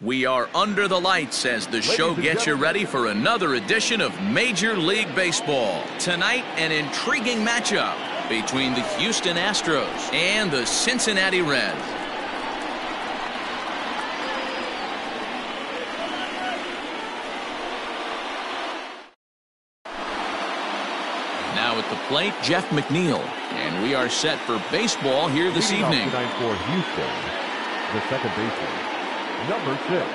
We are under the lights as the show gets you ready for another edition of Major League Baseball. Tonight, an intriguing matchup between the Houston Astros and the Cincinnati Reds. Now at the plate, Jeff McNeil. And we are set for baseball here this evening. Tonight for Houston, the second baseman, number 6.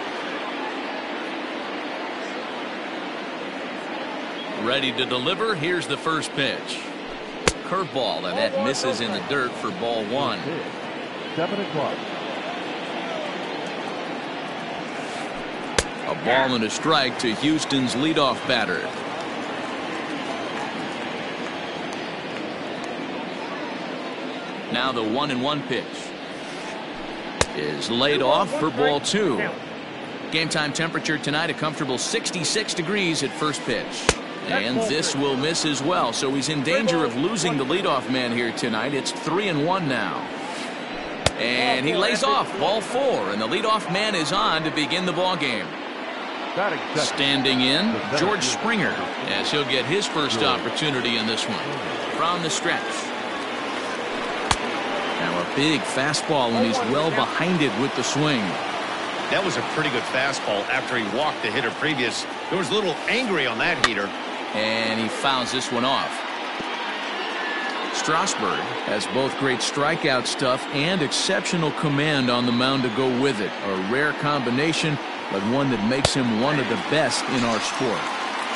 Ready to deliver. Here's the first pitch. Curveball, and that misses in the dirt for ball 1. 7 o'clock. A ball and a strike to Houston's leadoff batter. Now the 1-1 pitch is laid off for ball 2. Game time temperature tonight, a comfortable 66 degrees at first pitch. And this will miss as well, so he's in danger of losing the leadoff man here tonight. It's 3-1 now. And he lays off ball 4, and the leadoff man is on to begin the ball game. Standing in, George Springer, as he'll get his first opportunity in this one. From the stretch. Now a big fastball, and he's well behind it with the swing. That was a pretty good fastball after he walked the hitter previous. There was a little angry on that heater. And he fouls this one off. Strasburg has both great strikeout stuff and exceptional command on the mound to go with it. A rare combination, but one that makes him one of the best in our sport.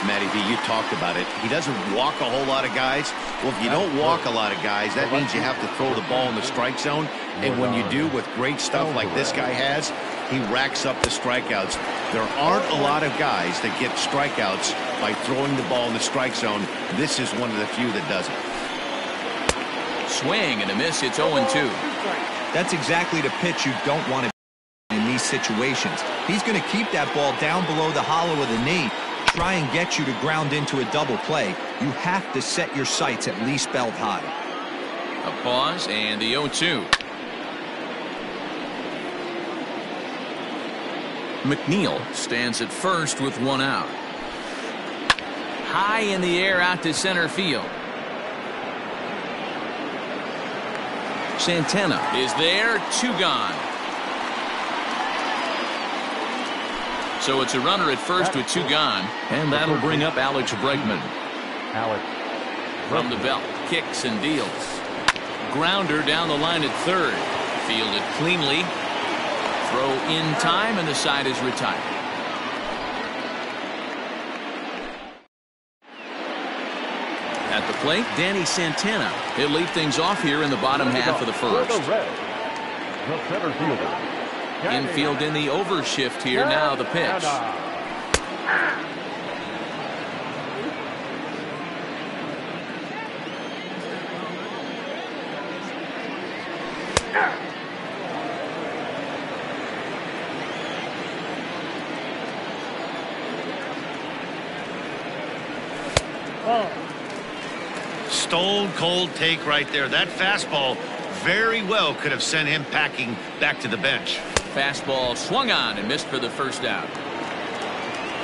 Matty V, you talked about it. He doesn't walk a whole lot of guys. Well, if you don't walk a lot of guys, that means you have to throw the ball in the strike zone. And when you do, with great stuff like this guy has, he racks up the strikeouts. There aren't a lot of guys that get strikeouts by throwing the ball in the strike zone. This is one of the few that does it. Swing and a miss. It's 0-2. That's exactly the pitch you don't want to in these situations. He's going to keep that ball down below the hollow of the knee, try and get you to ground into a double play. You have to set your sights at least belt high. A pause and the 0-2. McNeil stands at first with one out. High in the air out to center field. Santana is there, 2 gone. So it's a runner at first with 2 gone, and that'll bring up Alex Bregman. From the belt, kicks and deals. Grounder down the line at third. Fielded cleanly. Throw in time, and the side is retired. At the plate, Danny Santana. He'll lead things off here in the bottom half of the first. Infield in the overshift here. Now the pitch. Stone cold take right there. That fastball very well could have sent him packing back to the bench. Fastball swung on and missed for the first out.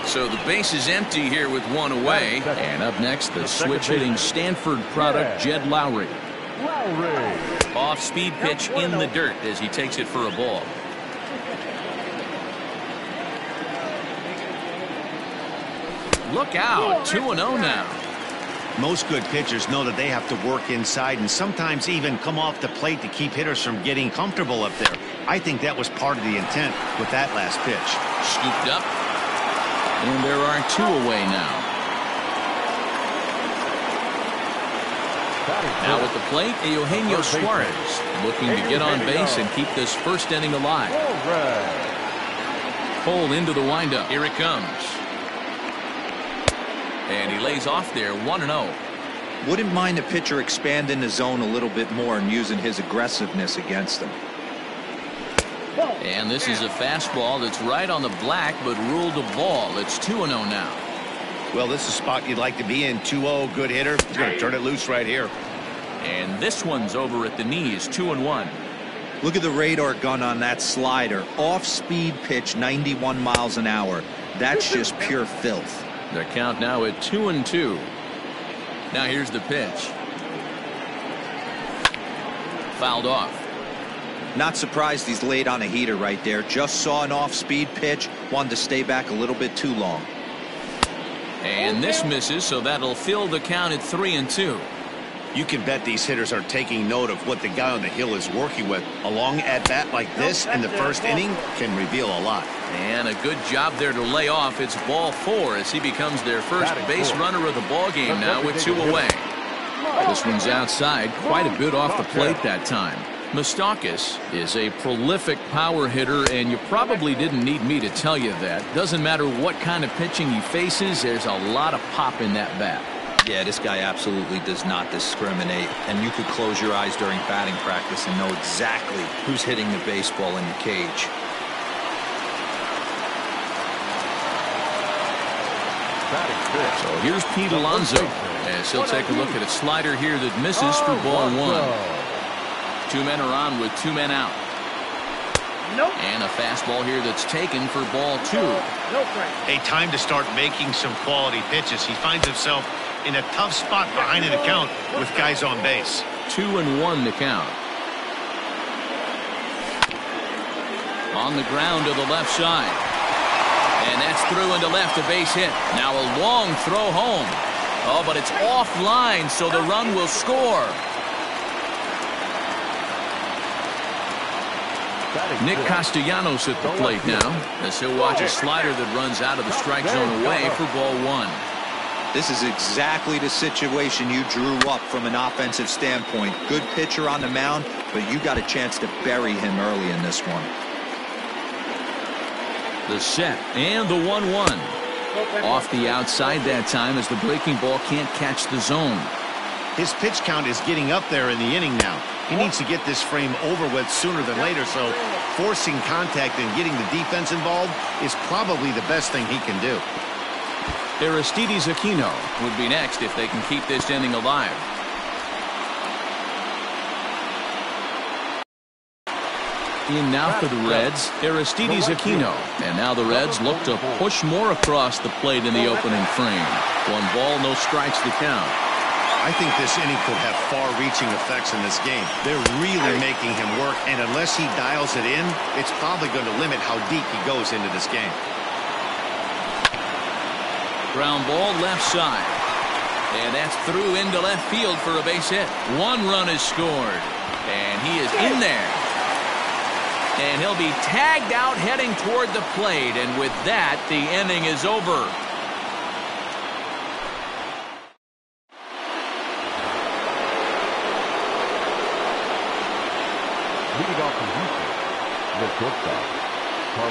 So the base is empty here with 1 away. And up next, the switch-hitting Stanford product, Jed Lowry. Off-speed pitch in the dirt as he takes it for a ball. Look out, 2-0 now. Most good pitchers know that they have to work inside and sometimes even come off the plate to keep hitters from getting comfortable up there. I think that was part of the intent with that last pitch. Scooped up. And there are 2 away now. Now at the plate, Eugenio Suarez looking to get on base and keep this first inning alive. Pulled into the windup. Here it comes. And he lays off there, 1-0. Wouldn't mind the pitcher expanding the zone a little bit more and using his aggressiveness against them. And this is a fastball that's right on the black, but ruled a ball. It's 2-0 now. Well, this is a spot you'd like to be in. 2-0, good hitter. He's going to turn it loose right here. And this one's over at the knees, 2-1. Look at the radar gun on that slider. Off-speed pitch, 91 miles an hour. That's just pure filth. The count now at 2-2. Now here's the pitch. Fouled off. Not surprised he's laid on a heater right there. Just saw an off-speed pitch. Wanted to stay back a little bit too long. And this misses, so that'll fill the count at 3-2. You can bet these hitters are taking note of what the guy on the hill is working with. A long at-bat like this in the first inning can reveal a lot. And a good job there to lay off. It's ball 4 as he becomes their first base runner of the ball game now with 2 away. This one's outside, quite a bit off the plate that time. Moustakas is a prolific power hitter, and you probably didn't need me to tell you that. Doesn't matter what kind of pitching he faces, there's a lot of pop in that bat. Yeah, this guy absolutely does not discriminate, and you could close your eyes during batting practice and know exactly who's hitting the baseball in the cage. So here's Pete Alonso as he'll take a look at a slider here that misses for ball 1. 2 men are on with 2 men out. And a fastball here that's taken for ball 2. A time to start making some quality pitches. He finds himself in a tough spot behind an account with guys on base. 2-1 the count. On the ground to the left side. And that's through into left, a base hit. Now a long throw home. Oh, but it's offline, so the run will score. Nick Castellanos at the plate now as he'll watch a slider that runs out of the strike zone away for ball 1. This is exactly the situation you drew up from an offensive standpoint. Good pitcher on the mound, but you got a chance to bury him early in this one. The set and the 1-1. Off the outside that time as the breaking ball can't catch the zone. His pitch count is getting up there in the inning now. He needs to get this frame over with sooner than later, so forcing contact and getting the defense involved is probably the best thing he can do. Aristides Aquino would be next if they can keep this inning alive. In now for the Reds, Aristides Aquino. And now the Reds look to push more across the plate in the opening frame. 1 ball, no strikes to count. I think this inning could have far-reaching effects in this game. They're really making him work, and unless he dials it in, it's probably going to limit how deep he goes into this game. Ground ball left side. And that's through into left field for a base hit. 1 run is scored. And he is in there. And he'll be tagged out heading toward the plate. And with that, the inning is over.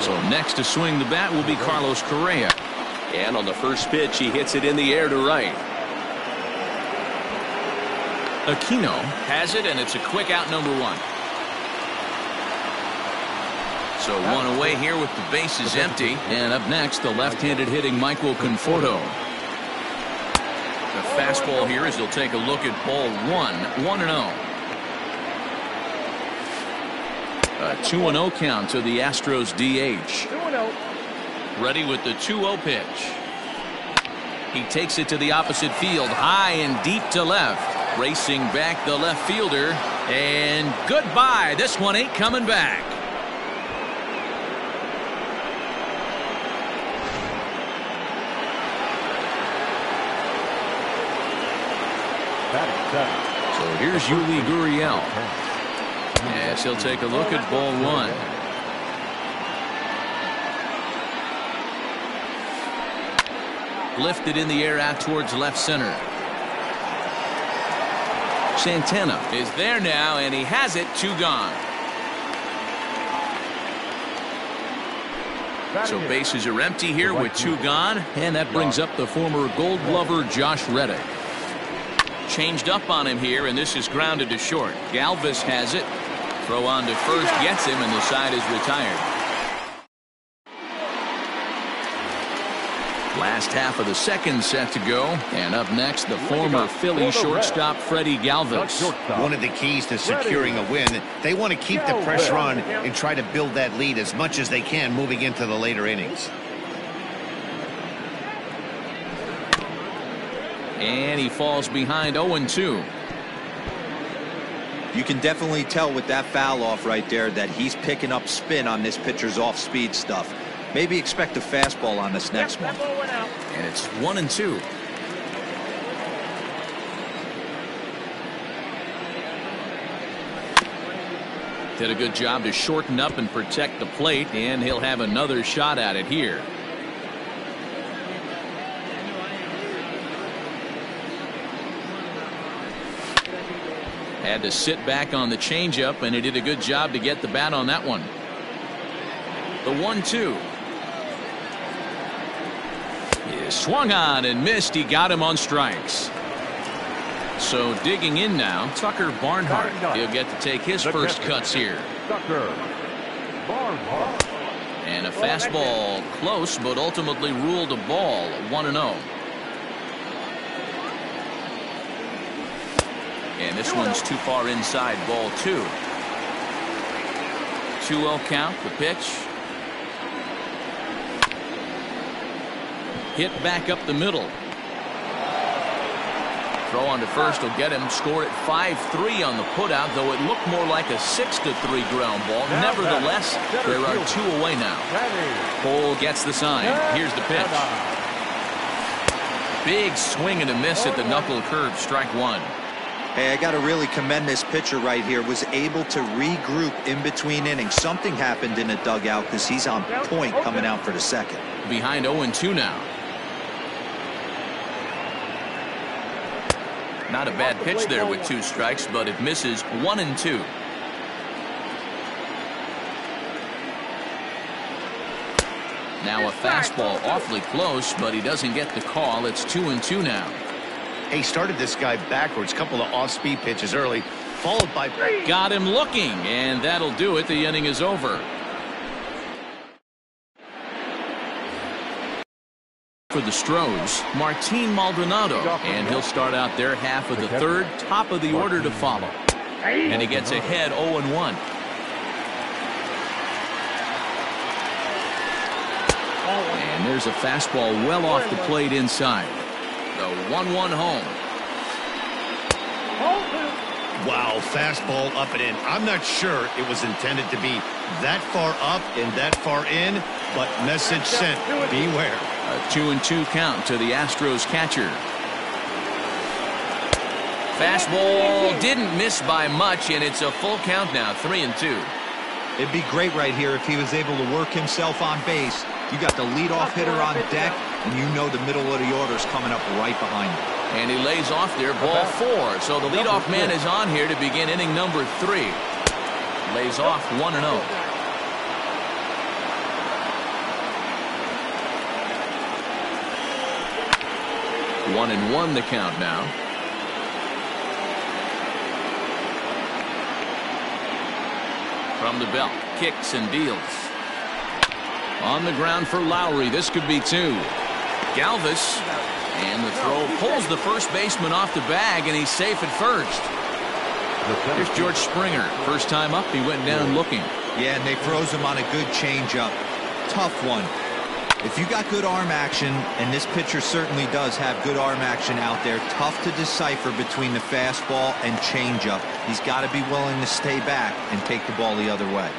So next to swing the bat will be Carlos Correa. And on the first pitch, he hits it in the air to right. Aquino has it, and it's a quick out, number 1. So 1 away here with the bases empty. And up next, the left-handed hitting Michael Conforto. The fastball here as they'll take a look at ball 1, 1-0. A 2-0 count to the Astros DH. 2-0. Ready with the 2-0 pitch. He takes it to the opposite field, high and deep to left. Racing back the left fielder. And goodbye. This one ain't coming back. So here's Yuli Gurriel. Yes, he'll take a look at ball 1. Lifted in the air out towards left center. Santana is there now, and he has it. 2 gone. So bases are empty here with 2 gone, and that brings up the former Gold Glover Josh Reddick. Changed up on him here, and this is grounded to short. Galvis has it. Throw on to first, gets him, and the side is retired. Last half of the second set to go. And up next, the former Philly shortstop, Freddie Galvis. One of the keys to securing a win, they want to keep the pressure on and try to build that lead as much as they can moving into the later innings. And he falls behind 0-2. You can definitely tell with that foul off right there that he's picking up spin on this pitcher's off-speed stuff. Maybe expect a fastball on this next one. And it's 1-2. Did a good job to shorten up and protect the plate, and he'll have another shot at it here. Had to sit back on the changeup, and he did a good job to get the bat on that one. The 1-2. He swung on and missed. He got him on strikes. So digging in now, Tucker Barnhart. He'll get to take his first cuts here. Tucker Barnhart. And a fastball close, but ultimately ruled a ball. 1-0. And this one's too far inside, ball 2. 2-0 count, the pitch. Hit back up the middle. Throw on to first will get him. Scored at 5-3 on the putout, though it looked more like a 6-3 ground ball. Nevertheless, there are 2 away now. Cole gets the sign. Here's the pitch. Big swing and a miss at the knuckle curve, strike 1. Hey, I got to really commend this pitcher right here. Was able to regroup in between innings. Something happened in the dugout because he's on point coming out for the second. Behind 0-2 now. Not a bad pitch there with 2 strikes, but it misses. 1-2. Now a fastball awfully close, but he doesn't get the call. It's 2-2 now. He started this guy backwards, couple of off-speed pitches early, followed by... Got him looking, and that'll do it. The inning is over. For the Stros, Martin Maldonado, and he'll start out their half of the third, top of the order to follow. And he gets ahead 0-1. And there's a fastball well off the plate inside. The 1-1 home. Wow, fastball up and in. I'm not sure it was intended to be that far up and that far in, but message sent, beware. A 2-2 count to the Astros catcher. Fastball didn't miss by much, and it's a full count now, 3-2. It'd be great right here if he was able to work himself on base. You got the leadoff hitter on deck, and you know the middle of the order's coming up right behind him. And he lays off there, ball 4. So the leadoff man is on here to begin inning number 3. Lays off 1-0. One and 1 the count now. From the belt, kicks and deals. On the ground for Lowry. This could be 2. Galvis, and the throw pulls the first baseman off the bag, and he's safe at first. Here's George Springer. First time up, he went down looking. Yeah, and they froze him on a good changeup. Tough one. If you got good arm action, and this pitcher certainly does have good arm action out there, tough to decipher between the fastball and changeup. He's got to be willing to stay back and take the ball the other way.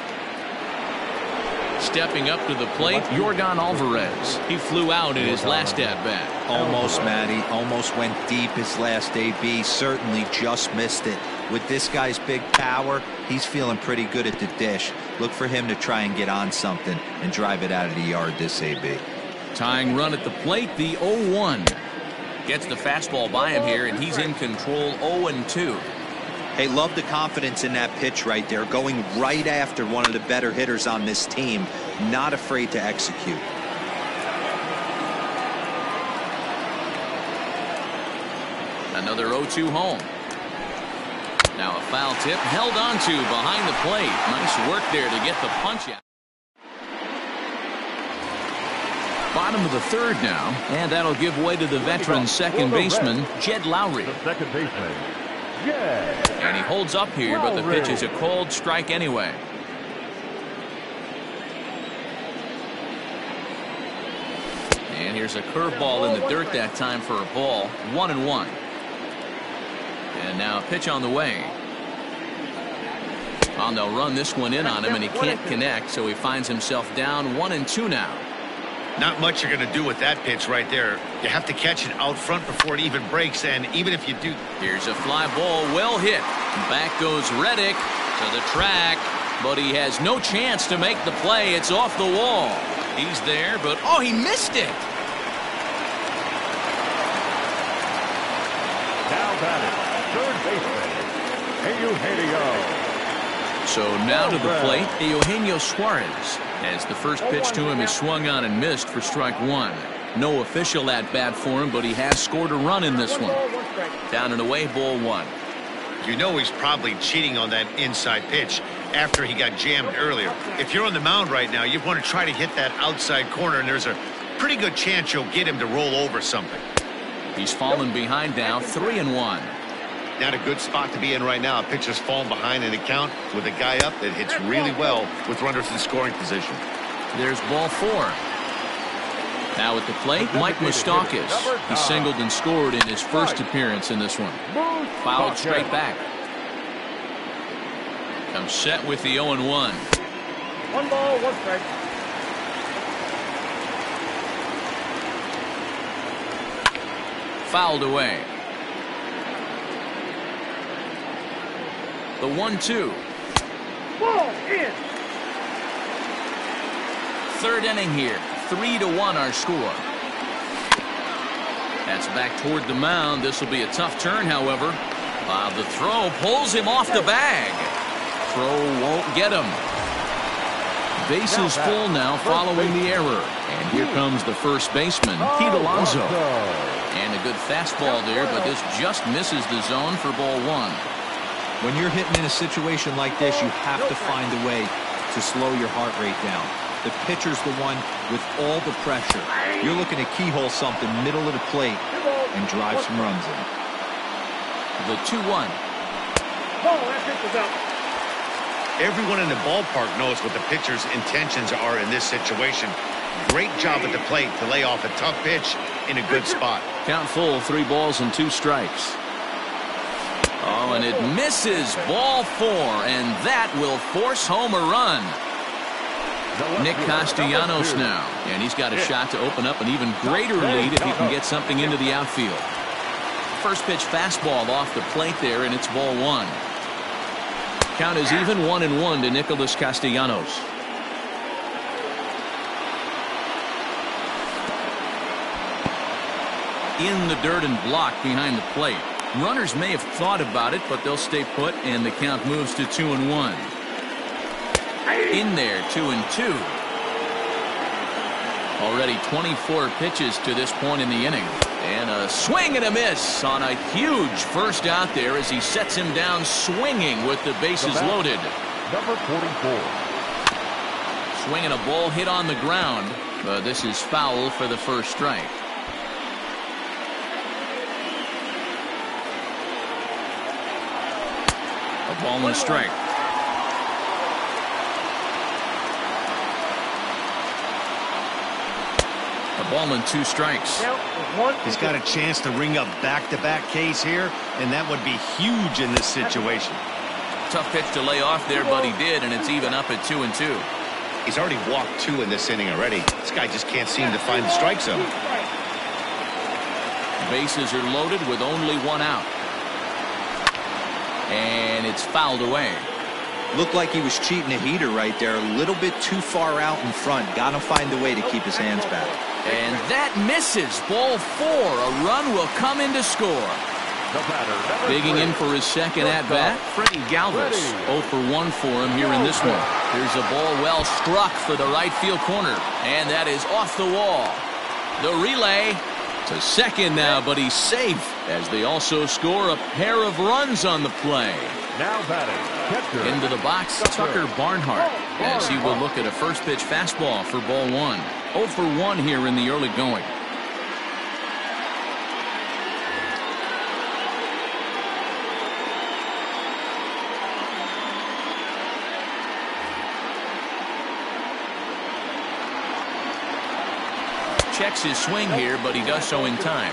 Stepping up to the plate, Yordan Alvarez. He flew out in his last at-bat. Almost, Matty. Almost went deep his last AB. Certainly just missed it. With this guy's big power, he's feeling pretty good at the dish. Look for him to try and get on something and drive it out of the yard this AB. Tying run at the plate, the 0-1. Gets the fastball by him here, and he's in control 0-2. Hey, love the confidence in that pitch right there. Going right after one of the better hitters on this team. Not afraid to execute. Another 0-2 home. Now a foul tip held on to behind the plate. Nice work there to get the punch out. Bottom of the third now, and that'll give way to the veteran second baseman, Jed Lowry. The second baseman, Jed. And he holds up here, but the pitch is a called strike anyway. And here's a curveball in the dirt that time for a ball. 1-1. And now a pitch on the way. Well, they'll run this one in on him, and he can't connect, so he finds himself down 1-2 now. Not much you're going to do with that pitch right there. You have to catch it out front before it even breaks, and even if you do... Here's a fly ball, well hit. Back goes Reddick to the track, but he has no chance to make the play. It's off the wall. He's there, but oh, he missed it. Now batting, third baseman, Eugenio. So now to the plate, Eugenio Suarez, as the first pitch to him is swung on and missed for strike one. No official at bat for him, but he has scored a run in this one. Down and away, ball one. You know he's probably cheating on that inside pitch after he got jammed earlier. If you're on the mound right now, you want to try to hit that outside corner, and there's a pretty good chance you'll get him to roll over something. He's fallen behind now, 3-1. Not a good spot to be in right now. A pitcher's fallen behind in the count with a guy up that hits really well with runners in scoring position. There's ball four. Now at the plate, Mike Moustakas. He singled and scored in his first appearance in this one. Fouled straight back. Comes set with the 0-1. 1 ball, 1 strike. Fouled away. The 1-2. Ball in. Third inning here. 3-1 our score. That's back toward the mound. This will be a tough turn, however. The throw pulls him off the bag. Throw won't get him. Bases full now following the error. And here comes the first baseman, Pete Alonso. And a good fastball there, but this just misses the zone for ball one. When you're hitting in a situation like this, you have to find a way to slow your heart rate down. The pitcher's the one with all the pressure. You're looking to keyhole something middle of the plate and drive some runs in. The 2-1. Ball, that pitch is out. Everyone in the ballpark knows what the pitcher's intentions are in this situation. Great job at the plate to lay off a tough pitch in a good spot. Count full, 3 balls and 2 strikes. Oh, and it misses, ball 4, and that will force home a run. Nick Castellanos now, and he's got a shot to open up an even greater lead if he can get something into the outfield. First pitch fastball off the plate there, and it's ball 1. Count is even, 1-1 to Nicholas Castellanos. In the dirt and blocked behind the plate. Runners may have thought about it, but they'll stay put, and the count moves to 2-1. In there, 2-2. Already 24 pitches to this point in the inning. And a swing and a miss on a huge first out there as he sets him down swinging with the bases loaded. Number 44. Swinging a ball hit on the ground. This is foul for the first strike. A ball and a strike. A ball and 2 strikes. He's got a chance to ring up back-to-back Ks here, and that would be huge in this situation. Tough pitch to lay off there, but he did, and it's even up at 2-2. He's already walked 2 in this inning already. This guy just can't seem to find the strike zone. Bases are loaded with only 1 out. And it's fouled away. Looked like he was cheating a heater right there. A little bit too far out in front. Got to find a way to keep his hands back. And that misses. Ball 4. A run will come in to score. Digging in for his second at-bat, Freddie Galvis. 0 for 1 for him here in this one. There's a ball well struck for the right field corner. And that is off the wall. The relay to second now, but he's safe as they also score a pair of runs on the play. Now batting, catcher. Into the box, Tucker Barnhart, as he will look at a first pitch fastball for ball 1. 0 for 1 here in the early going. Checks his swing here, but he does so in time.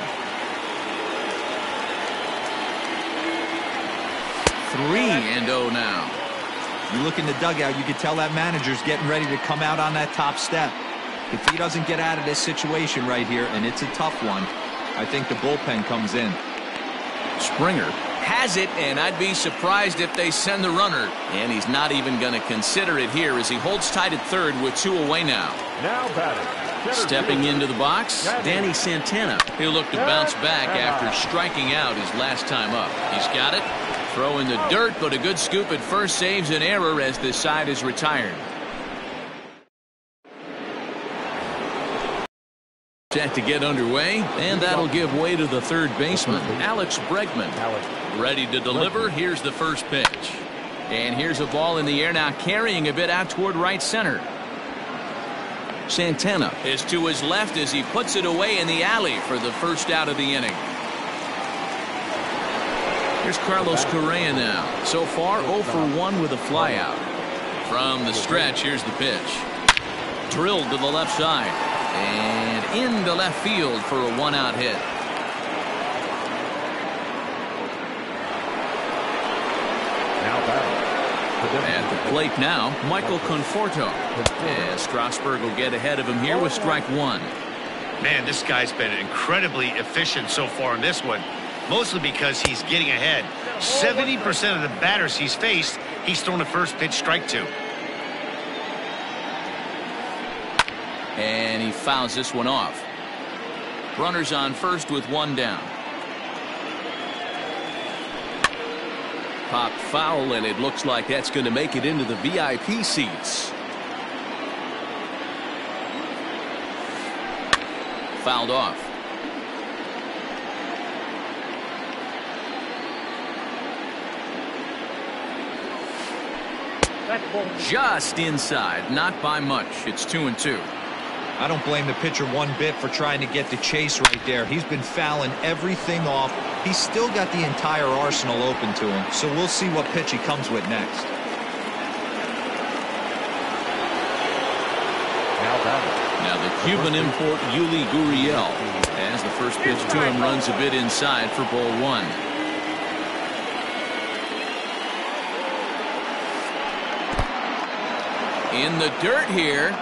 3-0 now. You look in the dugout, you can tell that manager's getting ready to come out on that top step. If he doesn't get out of this situation right here, and it's a tough one, I think the bullpen comes in. Springer has it, and I'd be surprised if they send the runner. And he's not even going to consider it here as he holds tight at third with 2 away now. Now batting. Stepping into the box, Danny Santana. He'll look to bounce back after striking out his last time up. He's got it. Throw in the dirt, but a good scoop at first saves an error as this side is retired. Set to get underway, and that'll give way to the third baseman, Alex Bregman. Ready to deliver. Here's the first pitch. And here's a ball in the air now, carrying a bit out toward right center. Santana is to his left as he puts it away in the alley for the first out of the inning. Here's Carlos Correa now. So far, 0 for 1 with a flyout. From the stretch, here's the pitch. Drilled to the left side. And into left field for a 1-out hit. Now batting. At the plate now, Michael Conforto. As Strasburg will get ahead of him here with strike 1. Man, this guy's been incredibly efficient so far in this one. Mostly because he's getting ahead. 70% of the batters he's faced, he's thrown a first pitch strike to. And he fouls this one off. Runners on first with 1 down. Popped foul, and it looks like that's going to make it into the VIP seats. Fouled off. Just inside, not by much. It's 2-2. I don't blame the pitcher one bit for trying to get the chase right there. He's been fouling everything off. He's still got the entire arsenal open to him, so we'll see what pitch he comes with next. Now the Cuban import Yuli Gurriel, as the first pitch to him runs a bit inside for ball 1. In the dirt here.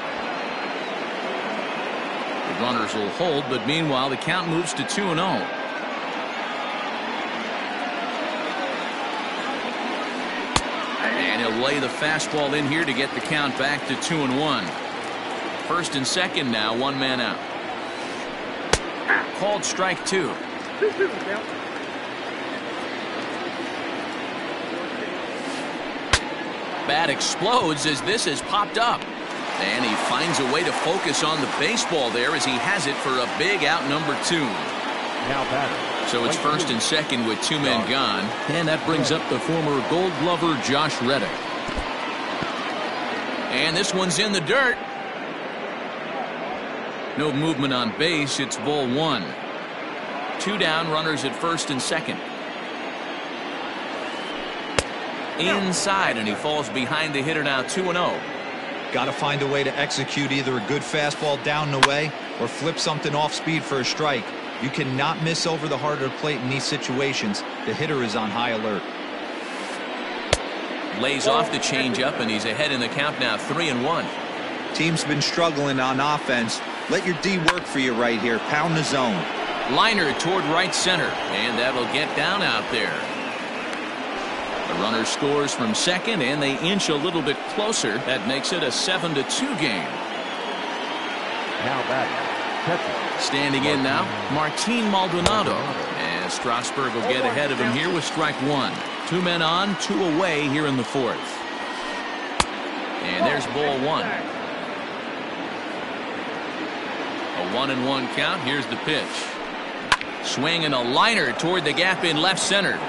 The runners will hold, but meanwhile the count moves to 2-0. And he'll lay the fastball in here to get the count back to 2-1. First and second now, 1 man out. Called strike 2. Bat explodes as this has popped up. And he finds a way to focus on the baseball there as he has it for a big out number 2. Now batting. So it's first and second with 2 men gone. And that brings up the former Gold Glover Josh Reddick. And this one's in the dirt. No movement on base. It's ball 1. 2 down, runners at first and second. Inside, and he falls behind the hitter now, 2-0. Got to find a way to execute either a good fastball down the way or flip something off speed for a strike. You cannot miss over the heart of the plate in these situations. The hitter is on high alert. Lays off the changeup, and he's ahead in the count now, 3-1. Team's been struggling on offense. Let your D work for you right here. Pound the zone. Liner toward right center, and that'll get down out there. The runner scores from second, and they inch a little bit closer. That makes it a 7-2 game. Now batting. Catcher. Standing in now, Martin Maldonado. As Strasburg will get ahead of him here with strike 1. 2 men on, 2 away here in the 4th. And there's ball 1. A 1-1 count. Here's the pitch. Swing and a liner toward the gap in left center.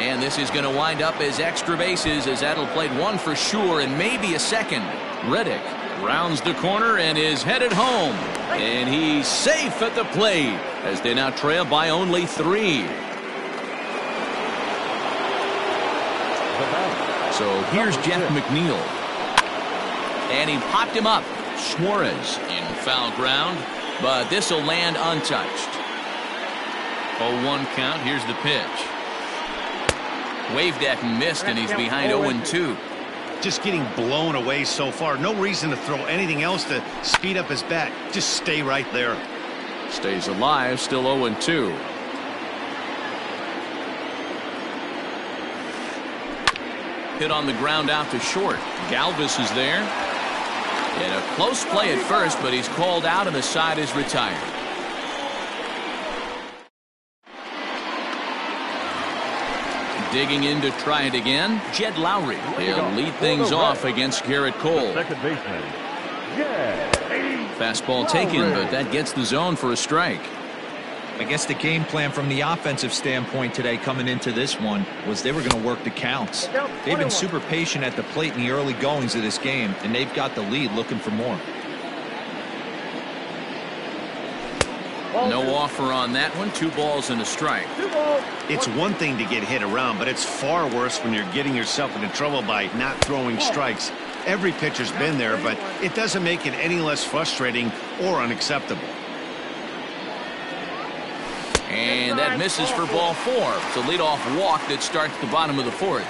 And this is going to wind up as extra bases, as that'll play one for sure and maybe a second. Reddick rounds the corner and is headed home. And he's safe at the plate as they now trail by only 3. So here's Jeff McNeil. And he popped him up. Suarez in foul ground, but this will land untouched. 0-1 count. Here's the pitch. Waved at and missed, and he's behind 0-2. Just getting blown away so far. No reason to throw anything else to speed up his bat. Just stay right there. Stays alive, still 0-2. Hit on the ground out to short. Galvis is there. And a close play at first, but he's called out and the side is retired. Digging in to try it again, Jed Lowry. He'll lead things off against Garrett Cole. Second baseman, Jed Fastball taken, but that gets the zone for a strike. I guess the game plan from the offensive standpoint today coming into this one was they were going to work the counts. They've been super patient at the plate in the early goings of this game, and they've got the lead looking for more. No offer on that one. 2 balls and a strike. It's one thing to get hit around, but it's far worse when you're getting yourself into trouble by not throwing strikes. Every pitcher's been there, but it doesn't make it any less frustrating or unacceptable. And that misses for ball 4. It's a leadoff walk that starts the bottom of the 4th.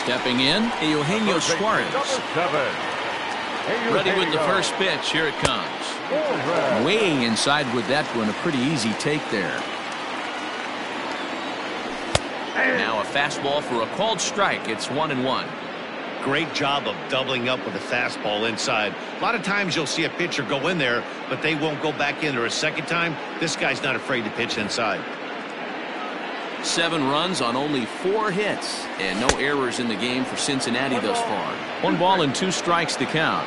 Stepping in, Eugenio Suarez. Ready with the first pitch. Here it comes. Way inside with that one. A pretty easy take there. Now a fastball for a called strike. It's 1-1. Great job of doubling up with a fastball inside. A lot of times you'll see a pitcher go in there, but they won't go back in there a second time. This guy's not afraid to pitch inside. 7 runs on only 4 hits, and no errors in the game for Cincinnati thus far. 1 ball and 2 strikes to count.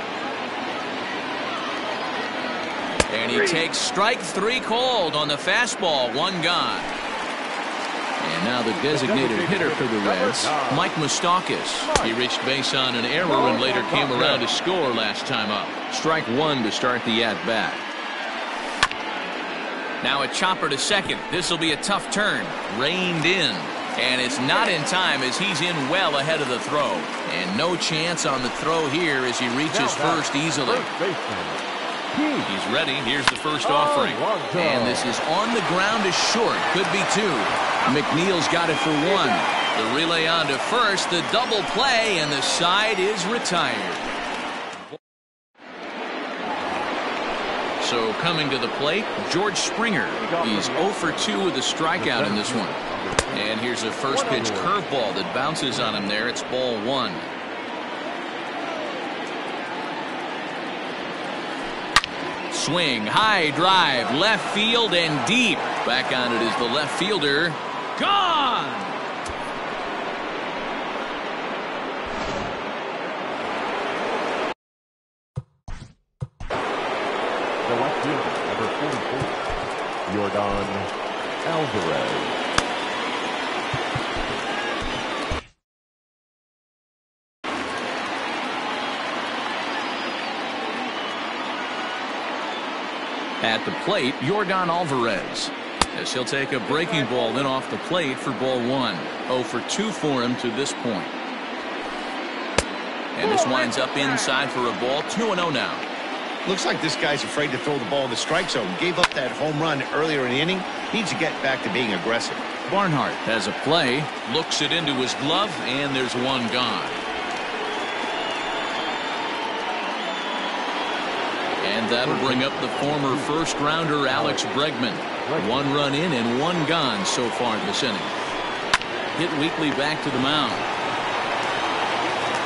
And he takes strike 3 called on the fastball. 1 gone. And now the designated hitter for the Reds, Mike Moustakas. He reached base on an error and later came around to score last time up. Strike 1 to start the at-bat. Now a chopper to second. This will be a tough turn. Reined in. And it's not in time as he's in well ahead of the throw. And no chance on the throw here as he reaches first easily. He's ready. Here's the first offering. And this is on the ground to short. Could be 2. McNeil's got it for 1. The relay on to first. The double play, and the side is retired. So coming to the plate, George Springer. He's 0 for 2 with a strikeout in this one. And here's a first pitch curveball that bounces on him there. It's ball 1. Swing, high drive, left field and deep. Back on it is the left fielder. Gone! The left fielder, number 44, Yordan Alvarez. At the plate, Yordan Alvarez. As he'll take a breaking ball then off the plate for ball 1. 0 for 2 for him to this point. And this winds up inside for a ball. 2-0 now. Looks like this guy's afraid to throw the ball in the strike zone. Gave up that home run earlier in the inning. Needs to get back to being aggressive. Barnhart has a play. Looks it into his glove, and there's 1 gone. And that'll bring up the former first-rounder Alex Bregman. 1 run in and 1 gone so far this inning. Hit weakly back to the mound.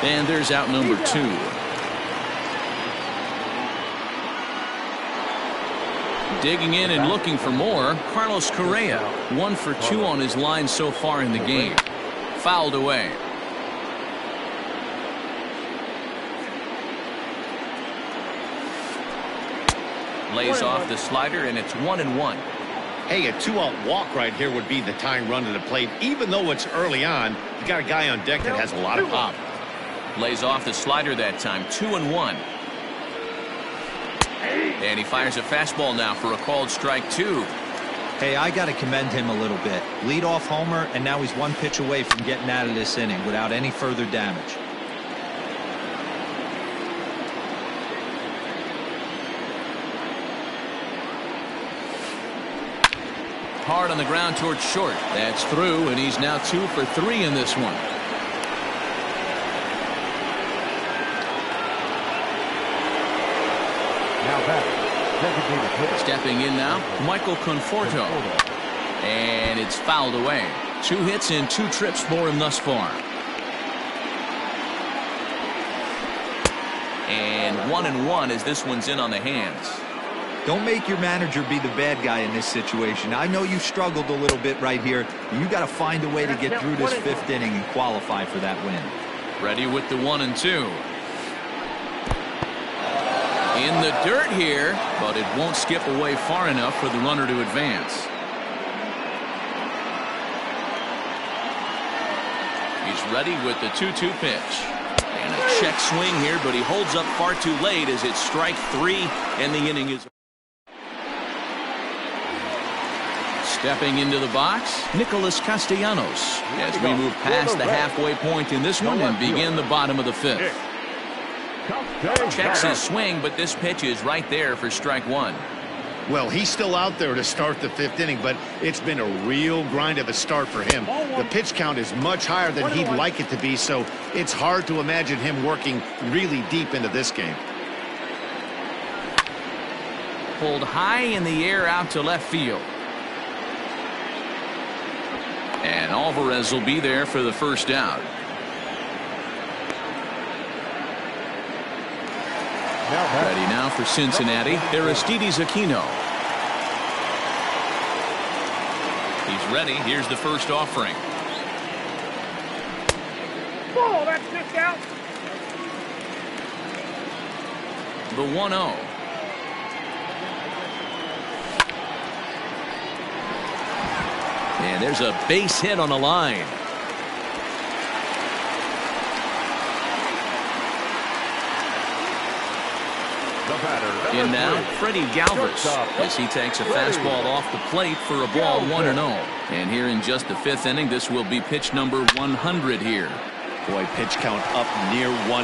And there's out number 2. Digging in and looking for more, Carlos Correa. 1 for 2 on his line so far in the game. Fouled away. Lays off the slider, and it's 1-1. Hey, a 2-out walk right here would be the tying run to the plate. Even though it's early on, you got a guy on deck that has a lot of pop. Lays off the slider that time. 2-1. And he fires a fastball now for a called strike 2. Hey, I got to commend him a little bit. Leadoff homer, and now he's one pitch away from getting out of this inning without any further damage. Hard on the ground towards short. That's through, and he's now 2 for 3 in this one. Now back. Stepping in now, Michael Conforto. And it's fouled away. 2 hits and 2 trips for him thus far. And 1-1 as this one's in on the hands. Don't make your manager be the bad guy in this situation. I know you struggled a little bit right here. You got to find a way to get through this 5th inning and qualify for that win. Ready with the 1-2. In the dirt here, but it won't skip away far enough for the runner to advance. He's ready with the 2-2 pitch. And a check swing here, but he holds up far too late as it's strike 3, and the inning is. Stepping into the box, Nicholas Castellanos, as we move past the halfway point in this one and begin the bottom of the 5th. Checks his swing, but this pitch is right there for strike 1. Well, he's still out there to start the 5th inning, but it's been a real grind of a start for him. The pitch count is much higher than he'd like it to be, so it's hard to imagine him working really deep into this game. Pulled high in the air out to left field. And Alvarez will be there for the first out. Ready now for Cincinnati, Aristides Aquino. He's ready. Here's the first offering. Ball, that's kicked out. The 1-0. And there's a base hit on the line. In now, Freddie Galvis, as he takes a fastball off the plate for a ball 1-0. And here in just the 5th inning, this will be pitch number 100 here. Boy, pitch count up near 100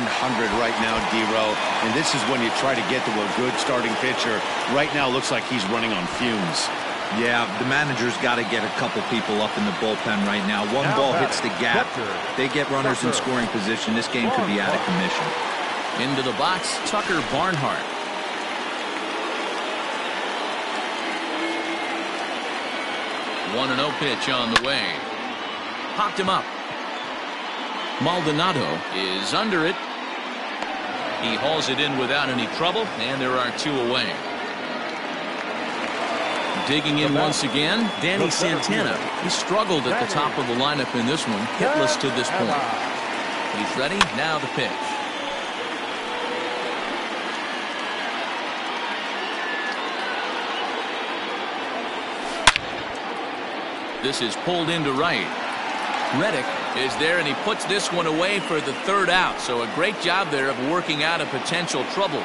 right now, D-Row. And this is when you try to get to a good starting pitcher. Right now, looks like he's running on fumes. Yeah, the manager's got to get a couple people up in the bullpen right now. One ball hits the gap. They get runners in scoring position. This game could be out of commission. Into the box, Tucker Barnhart. One 1-0 pitch on the way. Popped him up. Maldonado is under it. He hauls it in without any trouble, and there are 2 away. Digging in once again, Danny Santana. He struggled at the top of the lineup in this one, hitless to this point. He's ready, now the pitch. This is pulled into right. Reddick is there, and he puts this one away for the 3rd out. So a great job there of working out a potential trouble.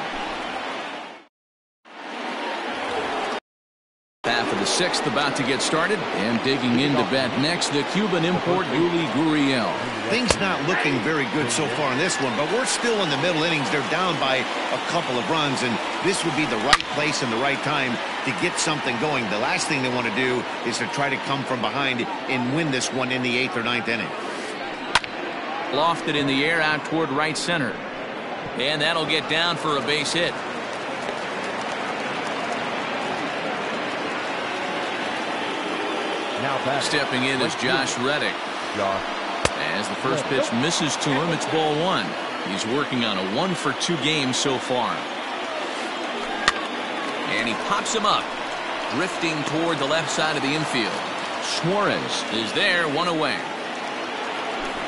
Half of the 6th about to get started, and digging in to bat next, the Cuban import Yuli Gurriel. Things not looking very good so far in this one, but we're still in the middle innings. They're down by a couple of runs, and this would be the right place and the right time to get something going. The last thing they want to do is to try to come from behind and win this one in the 8th or 9th inning. Lofted in the air out toward right center. And that'll get down for a base hit. Now stepping in is Josh Reddick. As the first pitch misses to him, it's ball 1. He's working on a 1-for-2 game so far. And he pops him up, drifting toward the left side of the infield. Suarez is there, 1 away.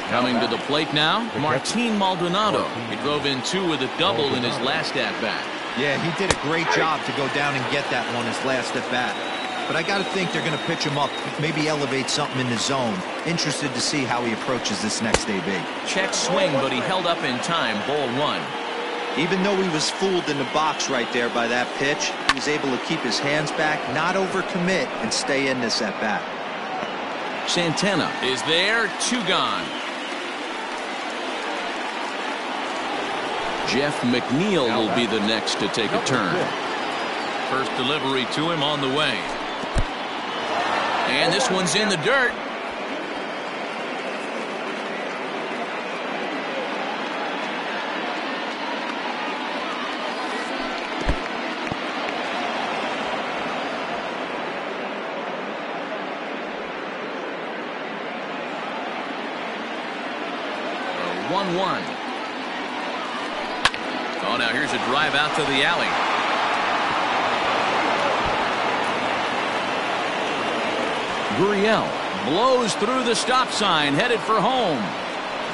Coming to the plate now, Martin Maldonado. He drove in 2 with a double in his last at-bat. Yeah, he did a great job to go down and get that one his last at-bat. but I got to think they're going to pitch him up, maybe elevate something in the zone. Interested to see how he approaches this next AB. Check swing, but he held up in time. Ball 1. Even though he was fooled in the box right there by that pitch, he was able to keep his hands back, not overcommit, and stay in this at-bat. Santana is there. 2 gone. Jeff McNeil will be the next to take a turn. First delivery to him on the way. And this one's in the dirt. A 1-1. Oh, now here's a drive out to the alley. Gurriel blows through the stop sign, headed for home.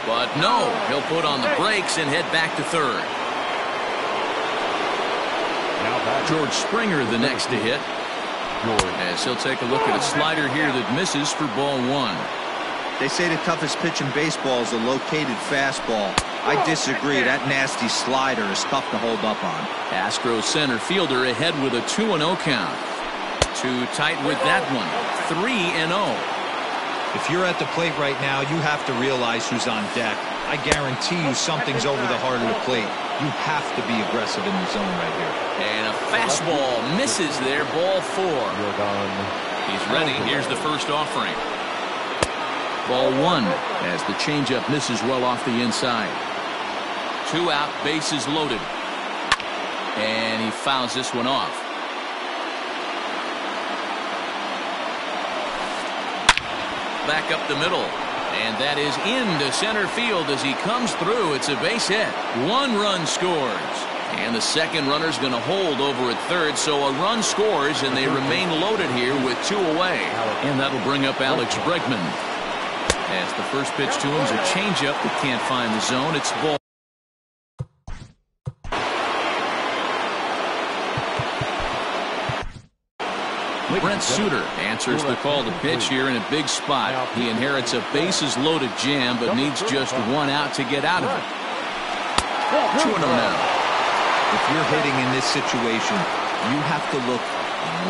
But no, he'll put on the brakes and head back to third. George Springer the next to hit. As he'll take a look at a slider here that misses for ball 1. They say the toughest pitch in baseball is a located fastball. I disagree. That nasty slider is tough to hold up on. Astros center fielder ahead with a 2-0 count. Too tight with that one. 3-0. If you're at the plate right now, you have to realize who's on deck. I guarantee you something's over the heart of the plate. You have to be aggressive in the zone right here. And a fastball misses there. Ball 4. He's ready. Here's the first offering. Ball 1 as the changeup misses well off the inside. 2 out, bases loaded. And he fouls this one off. Back up the middle. And that is into center field as he comes through. It's a base hit. 1 run scores. And the second runner's going to hold over at third, so a run scores, and they remain loaded here with 2 away. And that'll bring up Alex Bregman. As the first pitch to him is a changeup that can't find the zone. It's ball. Brent Suter answers the call to pitch here in a big spot. He inherits a bases-loaded jam, but needs just 1 out to get out of it. 2-0 now. If you're hitting in this situation, you have to look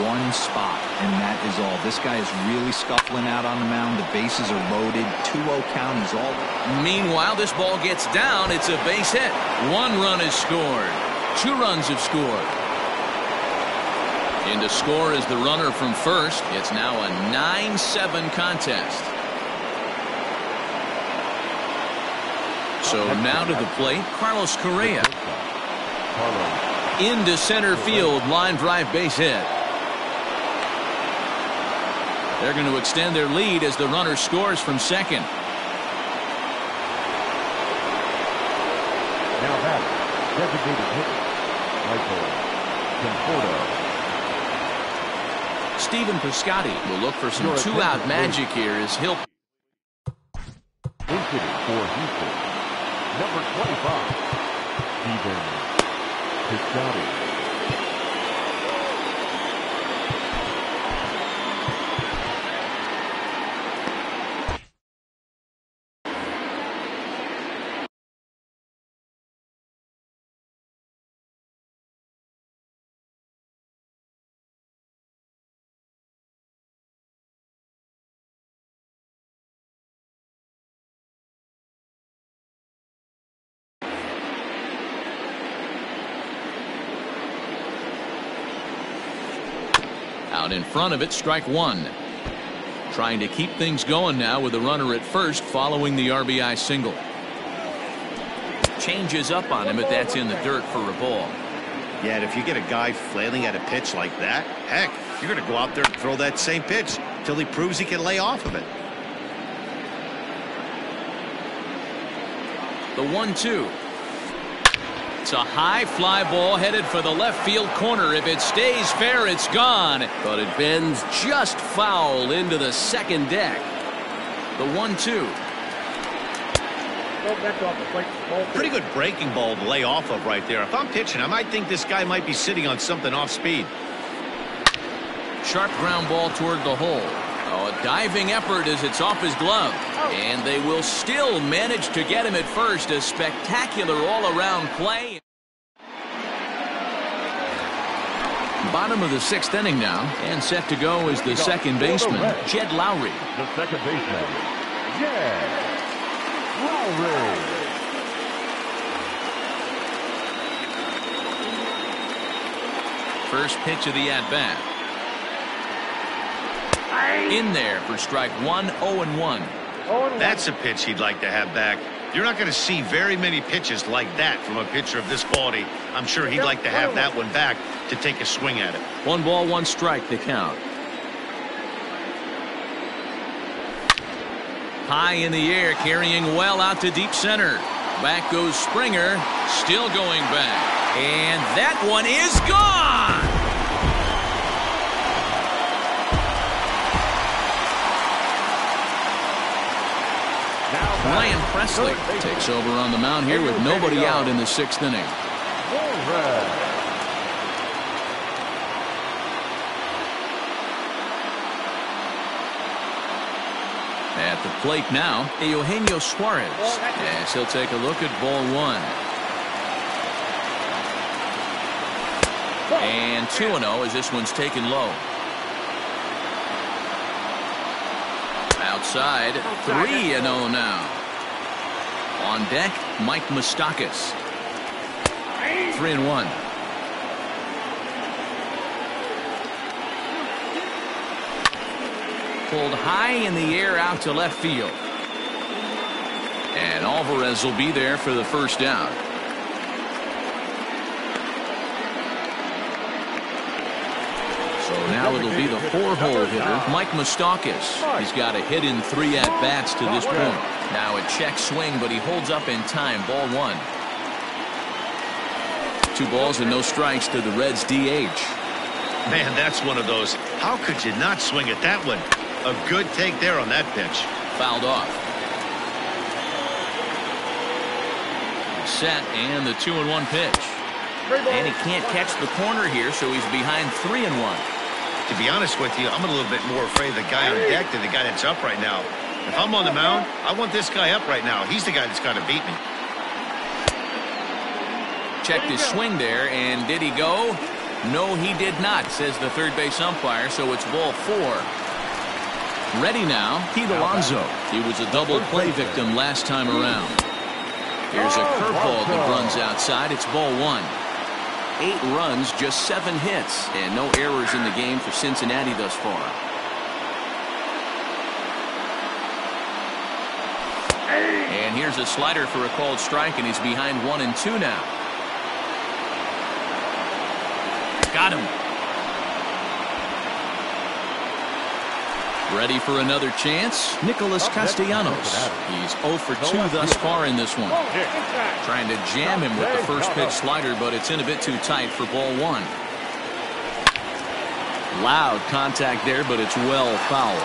one spot, and that is all. This guy is really scuffling out on the mound. The bases are loaded. 2-0 count. He's all. Meanwhile, this ball gets down. It's a base hit. 1 run is scored. 2 runs have scored. In to score is the runner from first. It's now a 9-7 contest. So now to the plate, Carlos Correa. Into center field, line drive base hit. They're going to extend their lead as the runner scores from second. Now back, designated hitter, Michael Conforto. Stephen Piscotty will look for some 2-out magic here as he'll. Hitting for Houston, number 25, Stephen Piscotty. Out in front of it, strike 1. Trying to keep things going now with the runner at first following the RBI single. Changes up on him, but that's in the dirt for a ball. Yeah, and if you get a guy flailing at a pitch like that, heck, you're going to go out there and throw that same pitch till he proves he can lay off of it. The 1-2. It's a high fly ball headed for the left field corner. If it stays fair, it's gone. But it bends just foul into the second deck. The 1-2. Pretty good breaking ball to lay off of right there. If I'm pitching, I might think this guy might be sitting on something off speed. Sharp ground ball toward the hole. Oh, a diving effort as it's off his glove. And they will still manage to get him at first. A spectacular all-around play. Bottom of the 6th inning now, and set to go is the second baseman, Jed Lowry. The second baseman, Jed Lowry. First pitch of the at-bat. In there for strike 1, 0-1. That's a pitch he'd like to have back. You're not going to see very many pitches like that from a pitcher of this quality. I'm sure he'd like to have that one back to take a swing at it. 1 ball, 1 strike, the count. High in the air, carrying well out to deep center. Back goes Springer, still going back. And that one is gone! Ryan Presley takes over on the mound here with nobody out in the 6th inning. At the plate now, Eugenio Suarez, as he'll take a look at ball 1. And 2-0 as this one's taken low. Outside, 3-0 now. On deck, Mike Moustakas. 3-1. Pulled high in the air out to left field. And Alvarez will be there for the first down. So now it'll be the 4-hole hitter, Mike Moustakas. He's got a hit in 3 at-bats to this point. Now a check swing, but he holds up in time. Ball 1. 2 balls and no strikes to the Reds' DH. Man, that's one of those. How could you not swing at that one? A good take there on that pitch. Fouled off. Set and the 2-1 pitch. And he can't catch the corner here, so he's behind 3-1. To be honest with you, I'm a little bit more afraid of the guy on deck than the guy that's up right now. If I'm on the mound, I want this guy up right now. He's the guy that's got to beat me. Checked his swing there, and did he go? No, he did not, says the third base umpire, so it's ball 4. Ready now, Pete Alonso. He was a double play victim last time around. Here's a curveball that runs outside. It's ball 1. 8 runs, just 7 hits, and no errors in the game for Cincinnati thus far. And here's a slider for a called strike, and he's behind 1-2 now. Got him. Ready for another chance? Nicholas Castellanos. He's 0 for 2 thus far in this one. Trying to jam him with the first pitch slider, but it's in a bit too tight for ball 1. Loud contact there, but it's well fouled.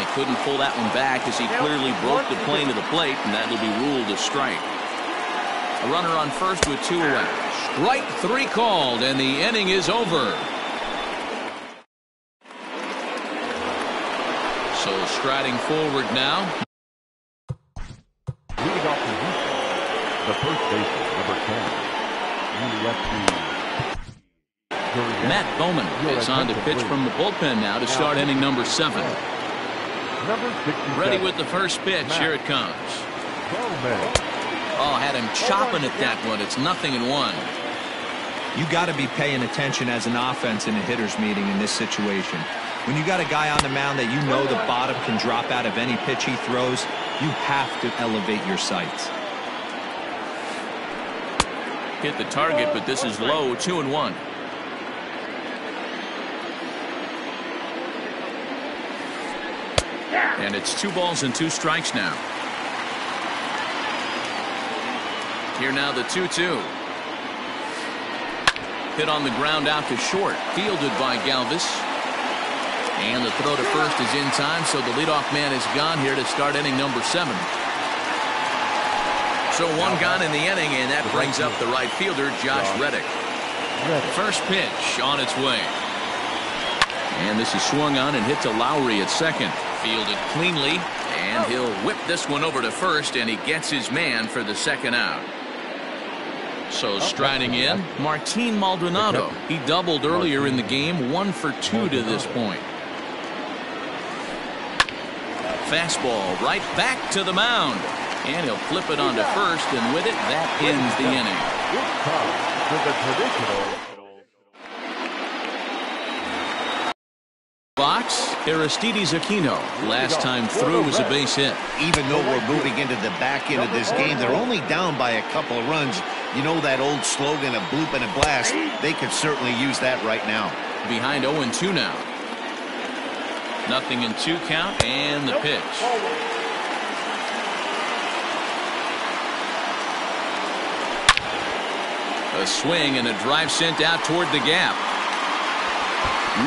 He couldn't pull that one back as he clearly broke the plane of the plate, and that'll be ruled a strike. A runner on first with 2 away. Strike 3 called, and the inning is over. So striding forward now. Leading off the Houston, the first baseman, number 10. Matt Bowman is on to pitch from the bullpen now to start inning number 7. Ready with the first pitch. Here it comes. Oh, had him chopping at that one. It's 0-1. You got to be paying attention as an offense in a hitter's meeting in this situation. When you got a guy on the mound that you know the bottom can drop out of any pitch he throws, you have to elevate your sights. Hit the target, but this is low. 2-1. And it's 2 balls and 2 strikes now. Here now the 2-2. Hit on the ground out to short. Fielded by Galvis. And the throw to first is in time, so the leadoff man is gone here to start inning number 7. So one gone in the inning, and that brings up the right fielder, Josh Reddick. First pitch on its way. And this is swung on and hit to Lowry at second. Fielded cleanly, and he'll whip this one over to first, and he gets his man for the second out. So striding in, Martin Maldonado. He doubled earlier in the game, 1 for 2 to this point. Fastball right back to the mound. And he'll flip it onto first, and with it, that ends the inning. Box, Aristides Aquino. Last time through was a base hit. Even though we're moving into the back end of this game, they're only down by a couple of runs. You know that old slogan, a bloop and a blast. They could certainly use that right now. Behind 0-2 now. 0-2 count, and the pitch. A swing and a drive sent out toward the gap.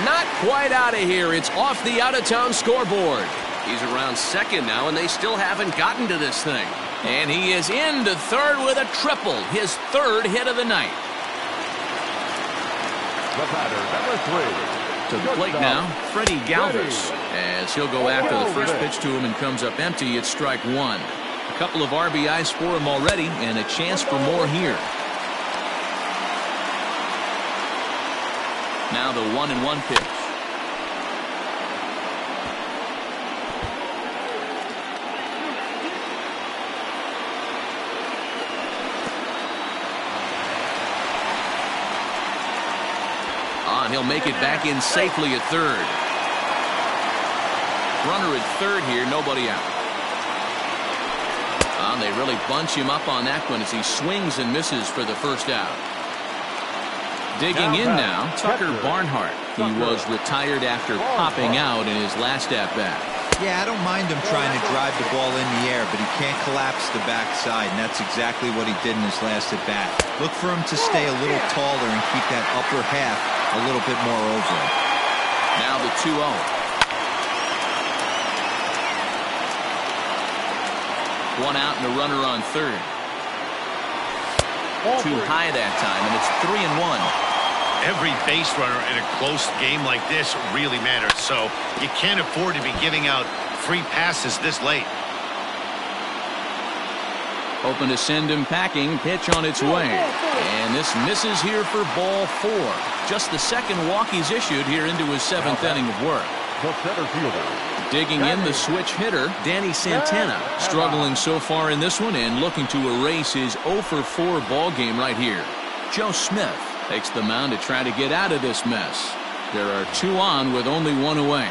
Not quite out of here. It's off the out-of-town scoreboard. He's around second now, and they still haven't gotten to this thing. And he is into third with a triple, his third hit of the night. The batter, number 3. To the plate now, Freddie Galvis. As he'll go after the first pitch to him and comes up empty, it's strike 1. A couple of RBIs for him already, and a chance for more here. Now the 1-1 pitch. And he'll make it back in safely at third. Runner at third here, nobody out. And they really bunch him up on that one as he swings and misses for the first out. Digging in now, Tucker Barnhart. He was retired after popping out in his last at-bat. Yeah, I don't mind him trying to drive the ball in the air, but he can't collapse the backside, and that's exactly what he did in his last at-bat. Look for him to stay a little taller and keep that upper half a little bit more over him. Now the 2-0. One out and a runner on third. Too high that time, and it's 3-1. Every base runner in a close game like this really matters, so you can't afford to be giving out free passes this late. Hoping to send him packing. Pitch on its way. And this misses here for ball 4. Just the second walk he's issued here into his 7th inning of work. The center fielder. Digging in, the switch hitter, Danny Santana. Struggling so far in this one and looking to erase his 0-for-4 ball game right here. Joe Smith takes the mound to try to get out of this mess. There are 2 on with only 1 away.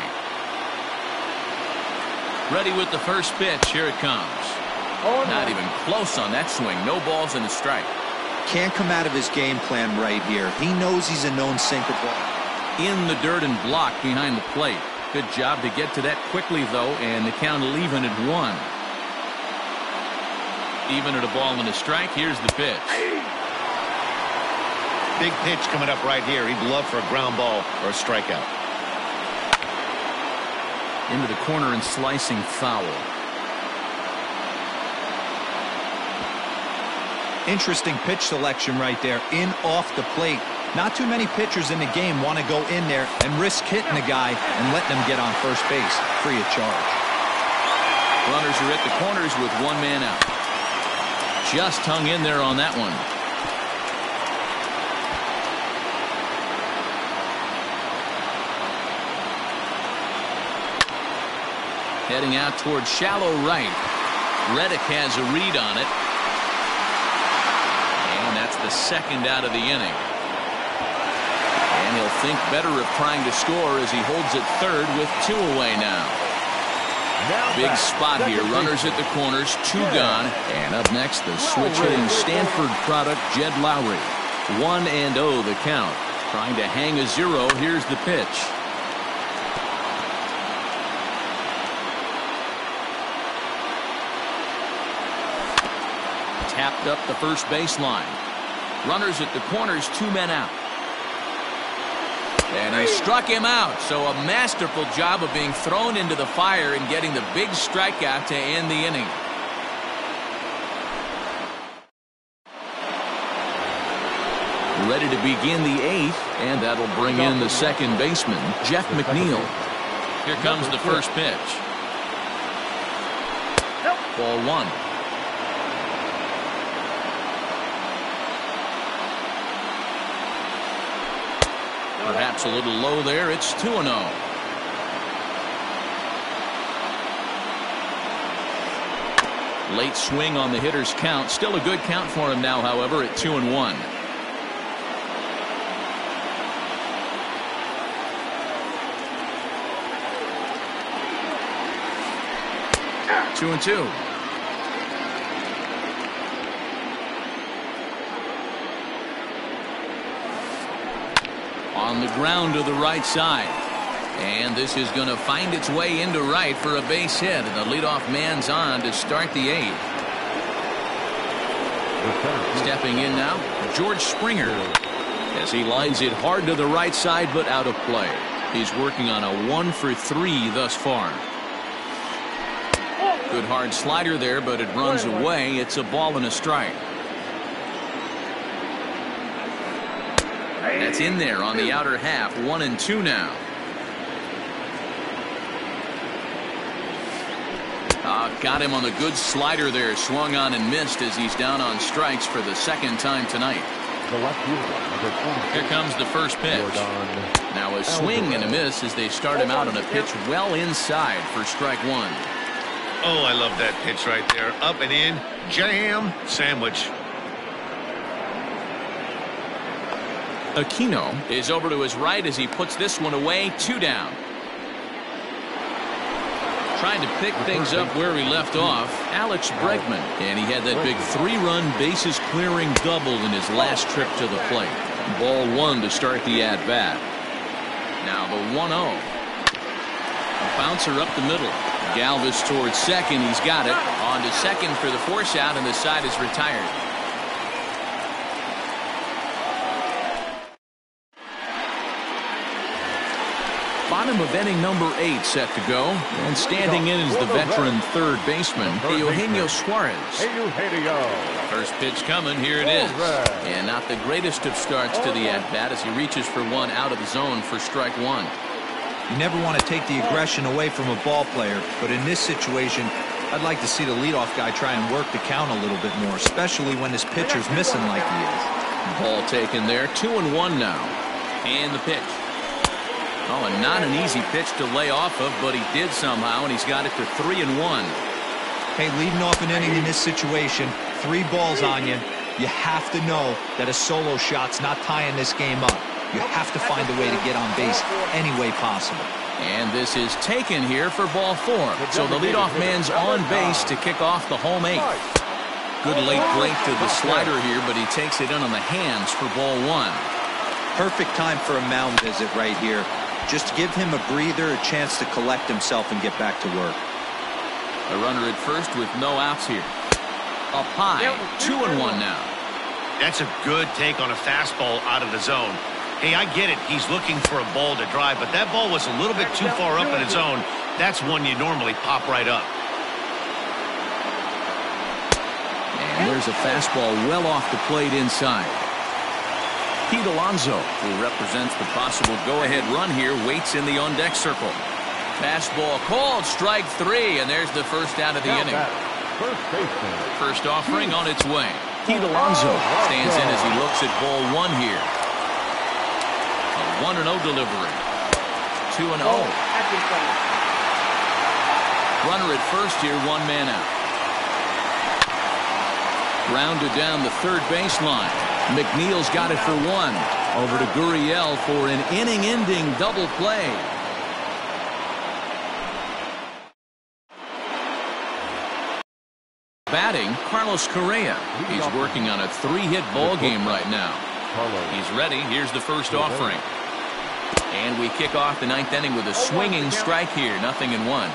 Ready with the first pitch. Here it comes. Not even close on that swing. No balls and a strike. Can't come out of his game plan right here. He knows he's a known sinker ball. In the dirt and blocked behind the plate. Good job to get to that quickly, though, and the count will even at 1. Even at a ball and a strike. Here's the pitch. Big pitch coming up right here. He'd love for a ground ball or a strikeout. Into the corner and slicing foul. Interesting pitch selection right there. In off the plate. Not too many pitchers in the game want to go in there and risk hitting the guy and letting him get on first base free of charge. Runners are at the corners with 1 man out. Just hung in there on that one. Heading out towards shallow right. Reddick has a read on it. And that's the second out of the inning. And he'll think better of trying to score as he holds it third with 2 away now. Big spot here. Runners at the corners, 2 gone. And up next, the switch-hitting Stanford product, Jed Lowry. 1-0 the count. Trying to hang a 0. Here's the pitch. Tapped up the first baseline. Runners at the corners, 2 men out. And he struck him out, so a masterful job of being thrown into the fire and getting the big strikeout to end the inning. Ready to begin the 8th, and that'll bring in the second baseman, Jeff McNeil. Here comes the first pitch. Ball 1. Perhaps a little low there. It's 2-0. Late swing on the hitter's count. Still a good count for him now, however, at 2-1. Two and two. On the ground to the right side. And this is going to find its way into right for a base hit. And the leadoff man's on to start the 8th. Stepping in now, George Springer. As he lines it hard to the right side, but out of play. He's working on a 1-for-3 thus far. Good hard slider there, but it runs away. It's a ball and a strike. That's in there on the outer half. 1-2 now. Got him on the good slider there. Swung on and missed as he's down on strikes for the second time tonight. Here comes the first pitch. Now a swing and a miss as they start him out on a pitch well inside for strike 1. Oh, I love that pitch right there. Up and in. Jam sandwich. Aquino is over to his right as he puts this one away. 2 down. Trying to pick things up where he left off, Alex Bregman, and he had that big 3-run bases clearing double in his last trip to the plate. Ball 1 to start the at bat. Now the 1-0. A bouncer up the middle. Galvis towards second. He's got it. On to second for the force out, and the side is retired. Bottom of inning number 8 set to go. And standing in is the veteran third baseman, Eugenio Suarez. First pitch coming. Here it is. And not the greatest of starts to the at-bat as he reaches for one out of the zone for strike 1. You never want to take the aggression away from a ball player, but in this situation, I'd like to see the leadoff guy try and work the count a little bit more, especially when his pitcher's missing like he is. Ball taken there. 2-1 now. And the pitch. Oh, and not an easy pitch to lay off of, but he did somehow, and he's got it to 3-1. Hey, leading off an inning in this situation, 3 balls on you. You have to know that a solo shot's not tying this game up. You have to find a way to get on base any way possible. And this is taken here for ball 4. So the leadoff man's on base to kick off the home 8th. Good late break to the slider here, but he takes it in on the hands for ball 1. Perfect time for a mound visit right here. Just to give him a breather, a chance to collect himself and get back to work. A runner at first with no outs here. Up high, 2-1 now. That's a good take on a fastball out of the zone. Hey, I get it. He's looking for a ball to drive, but that ball was a little bit too far up in the zone. That's one you normally pop right up. And there's a fastball well off the plate inside. Pete Alonso, who represents the possible go-ahead run here, waits in the on-deck circle. Fastball called, strike 3, and there's the first out of the inning. First offering on its way. Pete Alonso stands in as he looks at ball 1 here. A 1-0 delivery. 2-0. Runner at first here, 1 man out. Grounded down the third baseline. McNeil's got it for 1. Over to Gurriel for an inning-ending double play. Batting, Carlos Correa. He's working on a 3-hit ball game right now. He's ready. Here's the first offering. And we kick off the 9th inning with a swinging strike here. 0-1.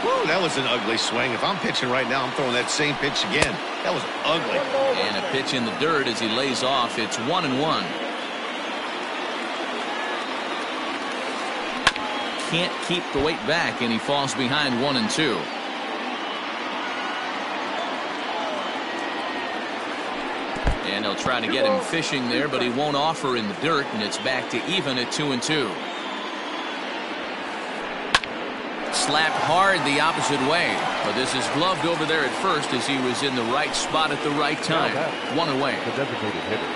Woo, that was an ugly swing. If I'm pitching right now, I'm throwing that same pitch again. That was ugly. And a pitch in the dirt as he lays off. It's 1-1. Can't keep the weight back, and he falls behind 1-2. And they'll try to get him fishing there, but he won't offer in the dirt, and it's back to even at 2-2. Slapped hard the opposite way, but this is gloved over there at first as he was in the right spot at the right time. One away. The designated hitter.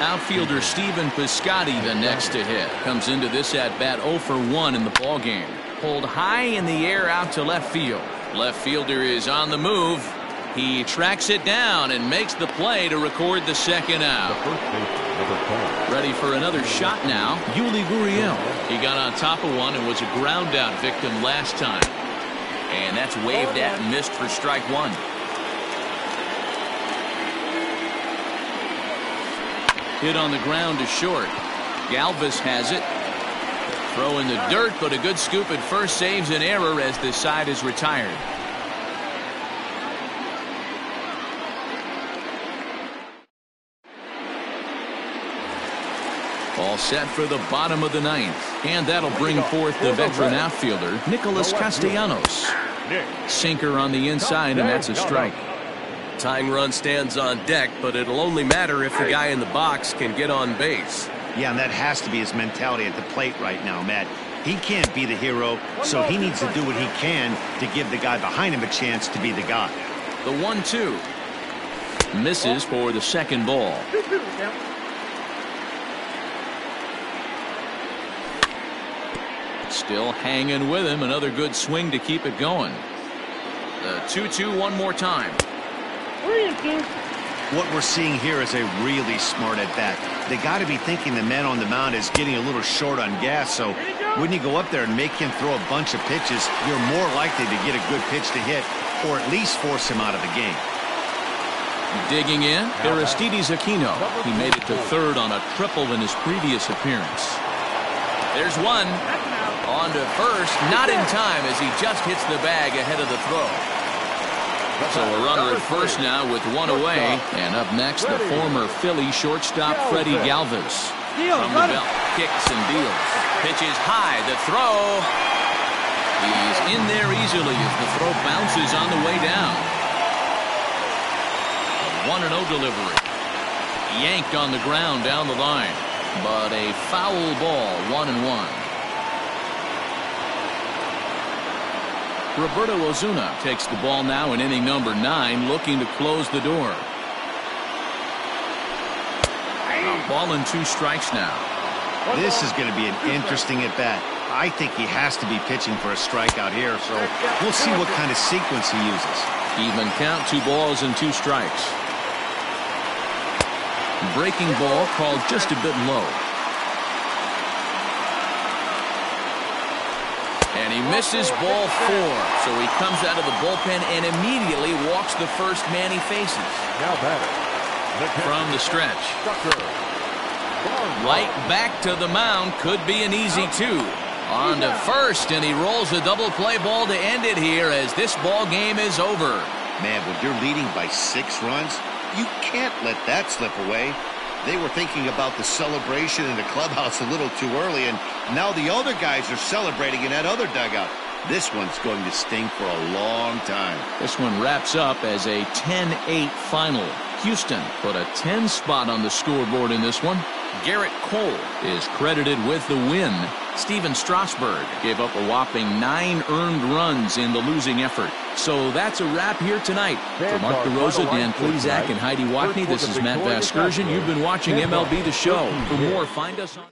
Outfielder Steven Piscotty the next to hit. Comes into this at bat 0 for 1 in the ball game. Pulled high in the air out to left field. Left fielder is on the move. He tracks it down and makes the play to record the second out. The first baseman, number 4. Ready for another shot now. Yuli Gurriel. He got on top of one and was a ground out victim last time. And that's waved at and missed for strike one. Hit on the ground to short. Galvis has it. Throw in the dirt, but a good scoop at first saves an error as this side is retired. All set for the bottom of the ninth. And that'll bring forth the veteran outfielder, Nicholas Castellanos. Sinker on the inside, and that's a strike. Tying run stands on deck, but it'll only matter if the guy in the box can get on base. Yeah, and that has to be his mentality at the plate right now, Matt. He can't be the hero, so he needs to do what he can to give the guy behind him a chance to be the guy. The 1-2. Misses for the second ball. Still hanging with him. Another good swing to keep it going. The 2-2 one more time. 3-2. What we're seeing here is a really smart at bat. They got to be thinking the man on the mound is getting a little short on gas, so when you go up there and make him throw a bunch of pitches, you're more likely to get a good pitch to hit or at least force him out of the game. Digging in, Aristides Aquino. He made it to third on a triple in his previous appearance. There's one. On to first, not in time as he just hits the bag ahead of the throw. So a runner at first now with one away. And up next, the former Philly shortstop Freddie Galvis. From the belt, kicks and deals. Pitches high, the throw. He's in there easily as the throw bounces on the way down. 1-0 delivery. Yanked on the ground down the line. But a foul ball, 1-1. Roberto Ozuna takes the ball now in inning number 9, looking to close the door. Ball and 2 strikes now. This is going to be an interesting at bat. I think he has to be pitching for a strikeout here, so we'll see what kind of sequence he uses. Even count, 2 balls and 2 strikes. Breaking ball called just a bit low. And he misses ball 4. So he comes out of the bullpen and immediately walks the first man he faces. Now batter. From the stretch. Right back to the mound. Could be an easy 2. On to first, and he rolls a double play ball to end it here as this ball game is over. Man, when you're leading by 6 runs, you can't let that slip away. They were thinking about the celebration in the clubhouse a little too early, and now the other guys are celebrating in that other dugout. This one's going to sting for a long time. This one wraps up as a 10-8 final. Houston put a 10 spot on the scoreboard in this one. Garrett Cole is credited with the win. Steven Strasburg gave up a whopping 9 earned runs in the losing effort. So that's a wrap here tonight. For Mark DeRosa, Dan Plezak, and Heidi Watney, this is Matt Vasgersian. You've been watching MLB The Show. For more, find us on...